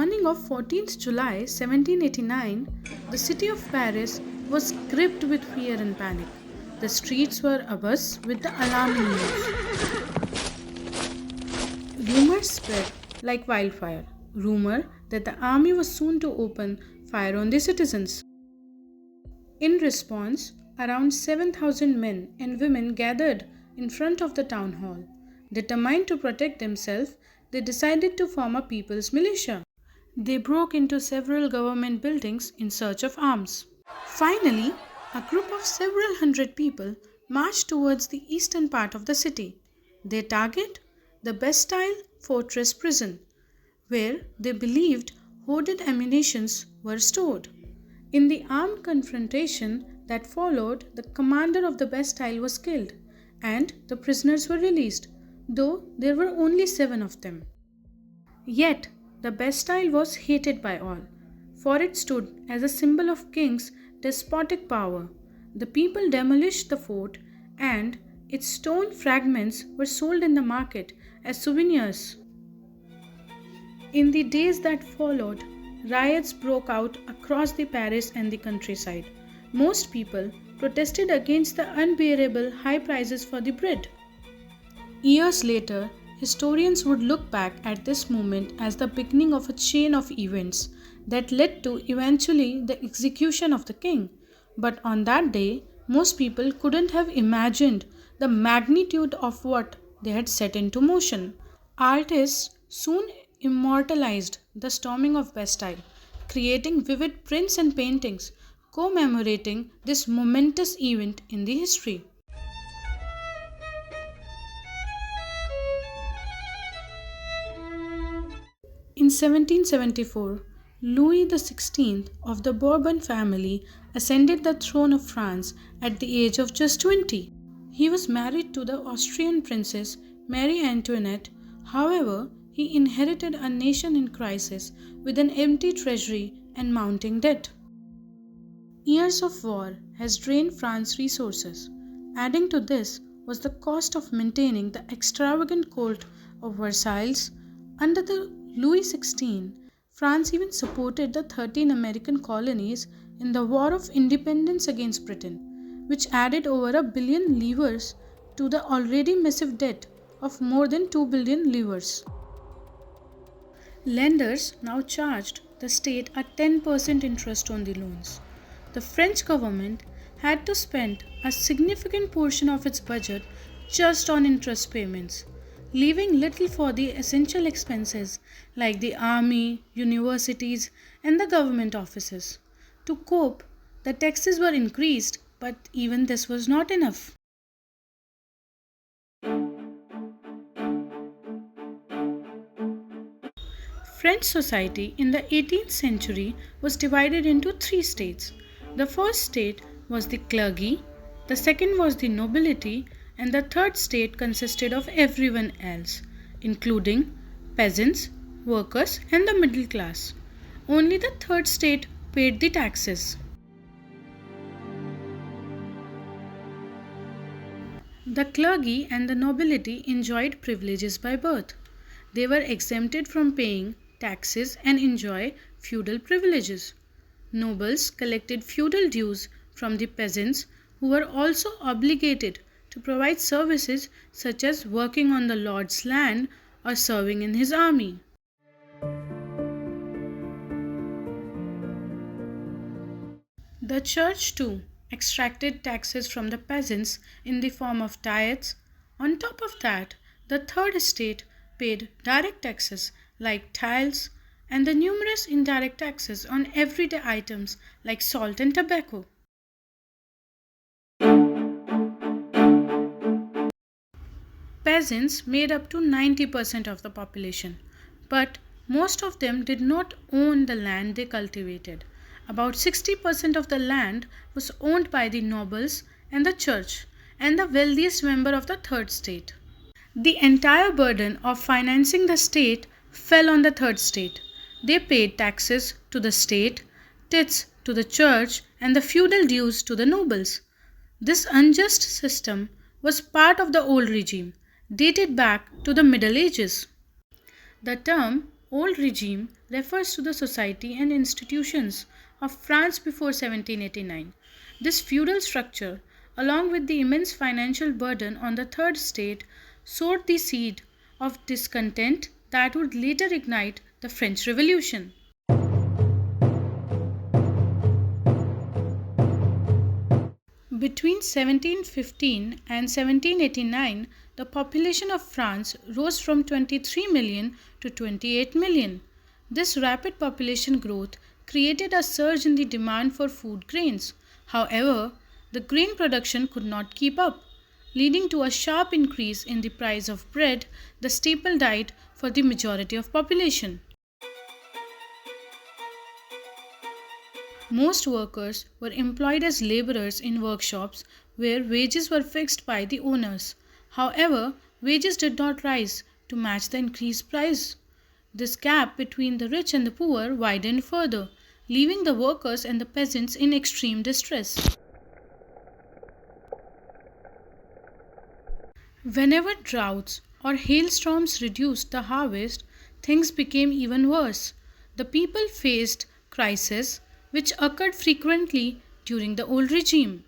morning of 14th July 1789, the city of Paris was gripped with fear and panic. The streets were abuzz with the alarming news. Rumors spread like wildfire. Rumor that the army was soon to open fire on the citizens. In response, around 7,000 men and women gathered in front of the town hall. Determined to protect themselves, they decided to form a people's militia. They broke into several government buildings in search of arms. Finally, a group of several hundred people marched towards the eastern part of the city. Their target? The Bastille Fortress prison, where they believed hoarded ammunitions were stored. In the armed confrontation that followed, the commander of the Bastille was killed, and the prisoners were released, though there were only 7 of them. Yet, the Bastille was hated by all, for it stood as a symbol of king's despotic power. The people demolished the fort, and its stone fragments were sold in the market as souvenirs. In the days that followed, riots broke out across the Paris and the countryside. Most people protested against the unbearable high prices for the bread. Years later, historians would look back at this moment as the beginning of a chain of events that led to eventually the execution of the king. But on that day, most people couldn't have imagined the magnitude of what they had set into motion. Artists soon immortalized the storming of Bastille, creating vivid prints and paintings commemorating this momentous event in the history. In 1774, Louis XVI of the Bourbon family ascended the throne of France at the age of just 20. He was married to the Austrian princess Marie Antoinette. However, he inherited a nation in crisis with an empty treasury and mounting debt. Years of war has drained France's resources. Adding to this was the cost of maintaining the extravagant court of Versailles. Under the Louis XVI, France even supported the 13 American colonies in the War of Independence against Britain, which added over a billion livres to the already massive debt of more than 2 billion livres. Lenders now charged the state a 10% interest on the loans. The French government had to spend a significant portion of its budget just on interest payments, leaving little for the essential expenses like the army, universities, and the government offices. To cope, the taxes were increased, but even this was not enough. French society in the 18th century was divided into 3 states. The first state was the clergy, the second was the nobility, and the third state consisted of everyone else, including peasants, workers, and the middle class. Only the third state paid the taxes. The clergy and the nobility enjoyed privileges by birth. They were exempted from paying taxes and enjoy feudal privileges. Nobles collected feudal dues from the peasants, who were also obligated to provide services such as working on the lord's land or serving in his army. The church too extracted taxes from the peasants in the form of tithes. On top of that, the third estate paid direct taxes like tithes and the numerous indirect taxes on everyday items like salt and tobacco. Peasants made up to 90% of the population, but most of them did not own the land they cultivated. About 60% of the land was owned by the nobles and the church and the wealthiest member of the third state. The entire burden of financing the state fell on the third state. They paid taxes to the state, tithes to the church, and the feudal dues to the nobles. This unjust system was part of the old regime, dated back to the Middle Ages. The term Old regime refers to the society and institutions of France before 1789. This feudal structure, along with the immense financial burden on the third state, sowed the seed of discontent that would later ignite the French Revolution. Between 1715 and 1789, the population of France rose from 23 million to 28 million. This rapid population growth created a surge in the demand for food grains. However, the grain production could not keep up, leading to a sharp increase in the price of bread, the staple diet for the majority of population. Most workers were employed as laborers in workshops where wages were fixed by the owners. However, wages did not rise to match the increased price. This gap between the rich and the poor widened further, leaving the workers and the peasants in extreme distress. Whenever droughts or hailstorms reduced the harvest, things became even worse. The people faced crises which occurred frequently during the old regime.